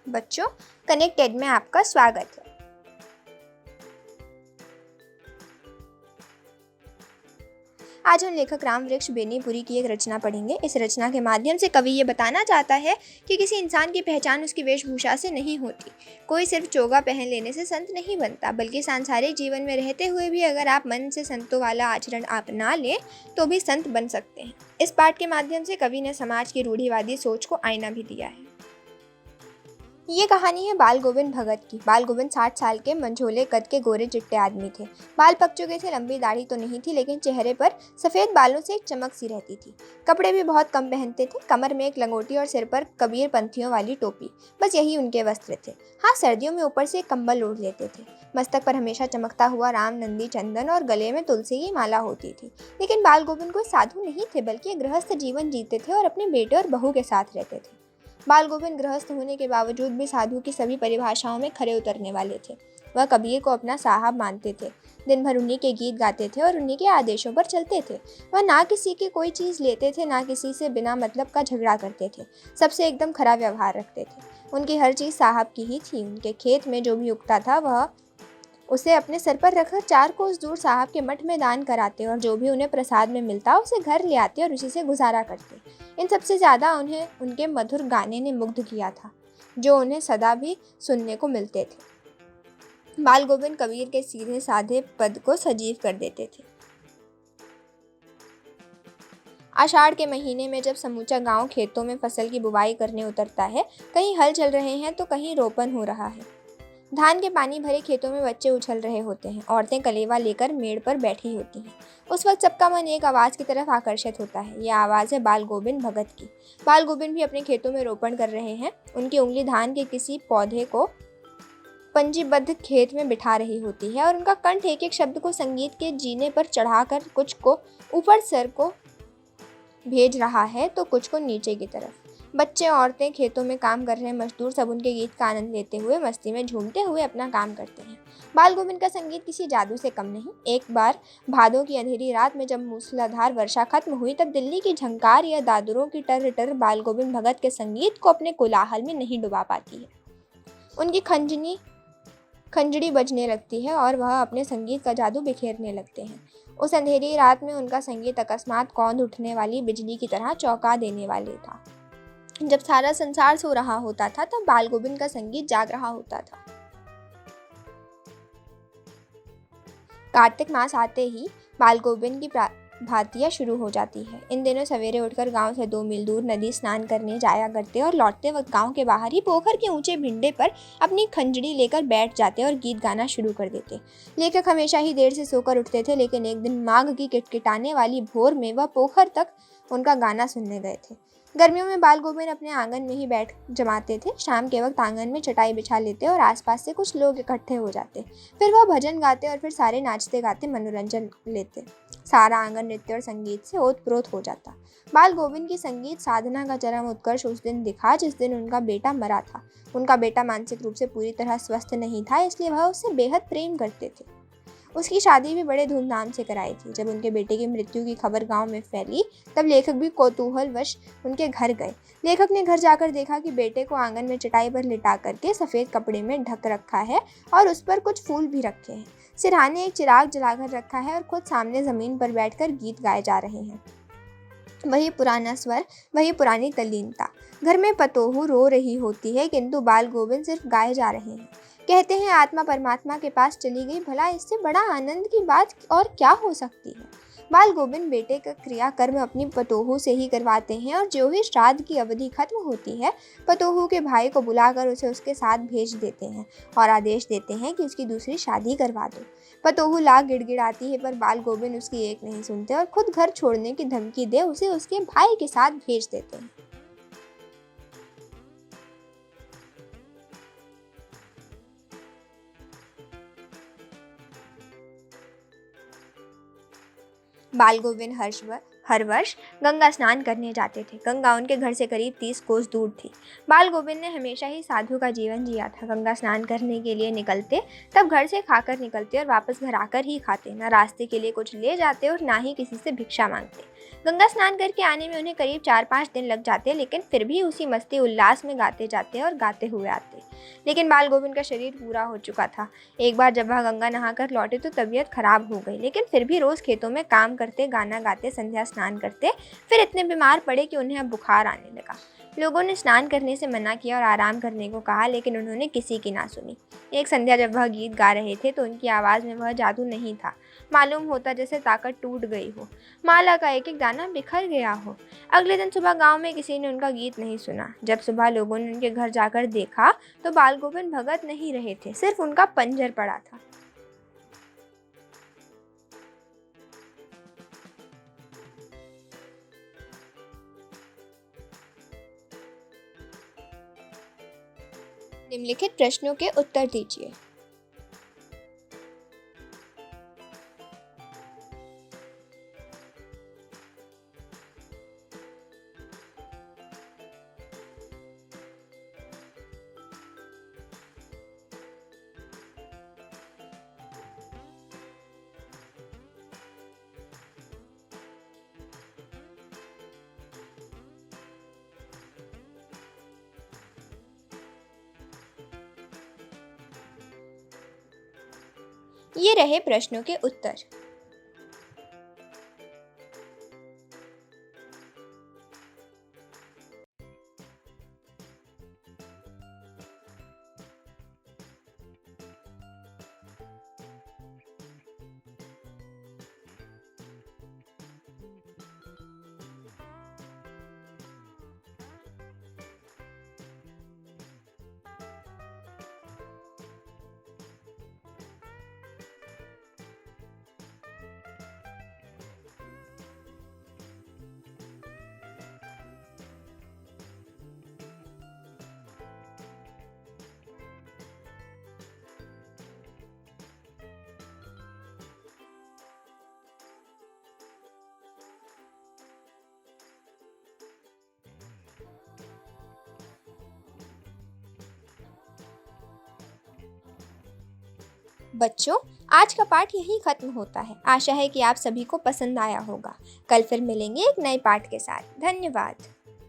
बच्चों, कनेक्टेड में आपका स्वागत है। आज हम लेखक रामवृक्ष बेनीपुरी की एक रचना पढ़ेंगे। इस रचना के माध्यम से कवि ये बताना चाहता है कि किसी इंसान की पहचान उसकी वेशभूषा से नहीं होती। कोई सिर्फ चोगा पहन लेने से संत नहीं बनता, बल्कि सांसारिक जीवन में रहते हुए भी अगर आप मन से संतों वाला आचरण अपना लें तो भी संत बन सकते हैं। इस पाठ के माध्यम से कवि ने समाज की रूढ़िवादी सोच को आईना भी दिया है। ये कहानी है बाल गोविंद भगत की। बाल गोविंद 60 साल के मंझोले कद के गोरे चिट्टे आदमी थे। बाल पक चुके थे, लंबी दाढ़ी तो नहीं थी, लेकिन चेहरे पर सफेद बालों से एक चमक सी रहती थी। कपड़े भी बहुत कम पहनते थे, कमर में एक लंगोटी और सिर पर कबीर पंथियों वाली टोपी, बस यही उनके वस्त्र थे। हाँ, सर्दियों में ऊपर से एक कंबल ओढ़ लेते थे। मस्तक पर हमेशा चमकता हुआ राम नंदी चंदन और गले में तुलसी की माला होती थी। लेकिन बाल गोविंद कोई साधु नहीं थे, बल्कि गृहस्थ जीवन जीते थे और अपने बेटे और बहू के साथ रहते थे। बाल गोविंद गृहस्थ होने के बावजूद भी साधु की सभी परिभाषाओं में खरे उतरने वाले थे। वह कबीर को अपना साहब मानते थे, दिन भर उन्हीं के गीत गाते थे और उन्हीं के आदेशों पर चलते थे। वह ना किसी की कोई चीज़ लेते थे, ना किसी से बिना मतलब का झगड़ा करते थे। सबसे एकदम खरा व्यवहार रखते थे। उनकी हर चीज़ साहब की ही थी। उनके खेत में जो भी उगता था वह उसे अपने सर पर रखकर 4 कोस दूर साहब के मठ में दान कराते और जो भी उन्हें प्रसाद में मिलता उसे घर ले आते और उसी से गुजारा करते। इन सबसे ज़्यादा उन्हें उनके मधुर गाने ने मुग्ध किया था, जो उन्हें सदा भी सुनने को मिलते थे। बाल गोविंद कबीर के सीधे साधे पद को सजीव कर देते थे। आषाढ़ के महीने में जब समूचा गांव खेतों में फसल की बुवाई करने उतरता है, कहीं हल चल रहे हैं तो कहीं रोपन हो रहा है। धान के पानी भरे खेतों में बच्चे उछल रहे होते हैं, औरतें कलेवा लेकर मेड़ पर बैठी होती हैं। उस वक्त सबका मन एक आवाज़ की तरफ आकर्षित होता है। यह आवाज़ है बाल गोविंद भगत की। बाल गोविंद भी अपने खेतों में रोपण कर रहे हैं। उनकी उंगली धान के किसी पौधे को पंजीबद्ध खेत में बिठा रही होती है और उनका कंठ एक एक शब्द को संगीत के जीने पर चढ़ाकर कुछ को ऊपर सर को भेज रहा है तो कुछ को नीचे की तरफ। बच्चे, औरतें, खेतों में काम कर रहे मजदूर सब उनके गीत का आनंद लेते हुए मस्ती में झूमते हुए अपना काम करते हैं। बाल गोविंद का संगीत किसी जादू से कम नहीं। एक बार भादों की अंधेरी रात में जब मूसलाधार वर्षा खत्म हुई, तब दिल्ली की झंकार या दादुरों की टर टर बाल गोविंद भगत के संगीत को अपने कोलाहल में नहीं डुबा पाती है। उनकी खंजड़ी बजने लगती है और वह अपने संगीत का जादू बिखेरने लगते हैं। उस अंधेरी रात में उनका संगीत अकस्मात कौंध उठने वाली बिजली की तरह चौंका देने वाले था। जब सारा संसार सो रहा होता था, तब बाल गोविंद का संगीत जाग रहा होता था। कार्तिक मास आते ही बाल गोविंद की भातियाँ शुरू हो जाती है। इन दिनों सवेरे उठकर गांव से 2 मील दूर नदी स्नान करने जाया करते और लौटते वक्त गांव के बाहर ही पोखर के ऊंचे भिंडे पर अपनी खंजड़ी लेकर बैठ जाते और गीत गाना शुरू कर देते। लेखक हमेशा ही देर से सोकर उठते थे, लेकिन एक दिन माघ की किटकिटाने वाली भोर में वह पोखर तक उनका गाना सुनने गए थे। गर्मियों में बाल गोविंद अपने आंगन में ही बैठ जमाते थे। शाम के वक्त आंगन में चटाई बिछा लेते और आसपास से कुछ लोग इकट्ठे हो जाते। फिर वह भजन गाते और फिर सारे नाचते गाते मनोरंजन लेते। सारा आंगन नृत्य और संगीत से ओतप्रोत हो जाता। बाल गोविंद की संगीत साधना का चरम उत्कर्ष उस दिन दिखा जिस दिन उनका बेटा मरा था। उनका बेटा मानसिक रूप से पूरी तरह स्वस्थ नहीं था, इसलिए वह उससे बेहद प्रेम करते थे। उसकी शादी भी बड़े धूमधाम से कराई थी। जब उनके बेटे की मृत्यु की खबर गांव में फैली, तब लेखक भी कौतूहलवश उनके घर गए। लेखक ने घर जाकर देखा कि बेटे को आंगन में चटाई पर लिटा करके सफ़ेद कपड़े में ढक रखा है और उस पर कुछ फूल भी रखे हैं। सिरहाने एक चिराग जलाकर रखा है और खुद सामने ज़मीन पर बैठकर गीत गाए जा रहे हैं। वही पुराना स्वर, वही पुरानी तल्लीनता। घर में पतोहू रो रही होती है, किंतु बाल गोविंद सिर्फ गाए जा रहे हैं। कहते हैं आत्मा परमात्मा के पास चली गई, भला इससे बड़ा आनंद की बात और क्या हो सकती है। बाल गोविंद बेटे का क्रियाकर्म अपनी पतोहू से ही करवाते हैं और जो ही श्राद्ध की अवधि खत्म होती है, पतोहू के भाई को बुलाकर उसे उसके साथ भेज देते हैं और आदेश देते हैं कि उसकी दूसरी शादी करवा दो। पतोहू लाख गिड़गिड़ाती है, पर बाल गोविंद उसकी एक नहीं सुनते और खुद घर छोड़ने की धमकी दे उसे उसके भाई के साथ भेज देते हैं। बाल गोविंद हर वर्ष गंगा स्नान करने जाते थे। गंगा उनके घर से करीब 30 कोस दूर थी। बाल गोविंद ने हमेशा ही साधु का जीवन जिया था। गंगा स्नान करने के लिए निकलते तब घर से खाकर निकलते और वापस घर आकर ही खाते। ना रास्ते के लिए कुछ ले जाते और ना ही किसी से भिक्षा मांगते। गंगा स्नान करके आने में उन्हें करीब 4-5 दिन लग जाते, लेकिन फिर भी उसी मस्ती उल्लास में गाते जाते और गाते हुए आते। लेकिन बाल गोविंद का शरीर पूरा हो चुका था। एक बार जब वह गंगा नहाकर लौटे तो तबीयत खराब हो गई, लेकिन फिर भी रोज़ खेतों में काम करते, गाना गाते, संध्या स्नान करते। फिर इतने बीमार पड़े कि उन्हें अब बुखार आने लगा। लोगों ने स्नान करने से मना किया और आराम करने को कहा, लेकिन उन्होंने किसी की ना सुनी। एक संध्या जब वह गीत गा रहे थे तो उनकी आवाज़ में वह जादू नहीं था। मालूम होता जैसे ताकत टूट गई हो, माला का एक एक दाना बिखर गया हो। अगले दिन सुबह गांव में किसी ने उनका गीत नहीं सुना। जब सुबह लोगों ने उनके घर जाकर देखा तो बाल गोविंद भगत नहीं रहे थे, सिर्फ उनका पंजर पड़ा था। निम्नलिखित प्रश्नों के उत्तर दीजिए। ये रहे प्रश्नों के उत्तर। बच्चों, आज का पाठ यहीं खत्म होता है। आशा है कि आप सभी को पसंद आया होगा। कल फिर मिलेंगे एक नए पाठ के साथ। धन्यवाद।